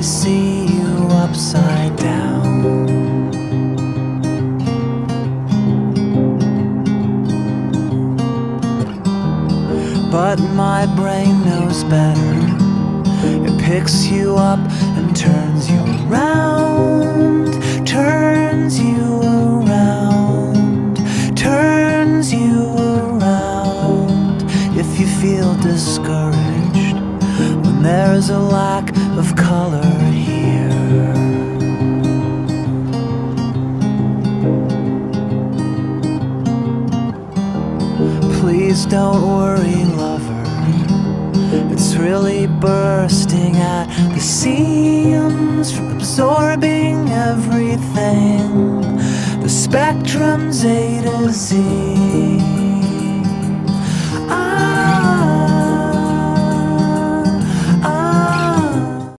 see you upside down. But my brain knows better. It picks you up and turns you around, turns you around, turns you around. If you feel discouraged when there is a lack of color here, please don't worry, lover. It's really bursting at the seams from absorbing everything. The spectrum's A to Z.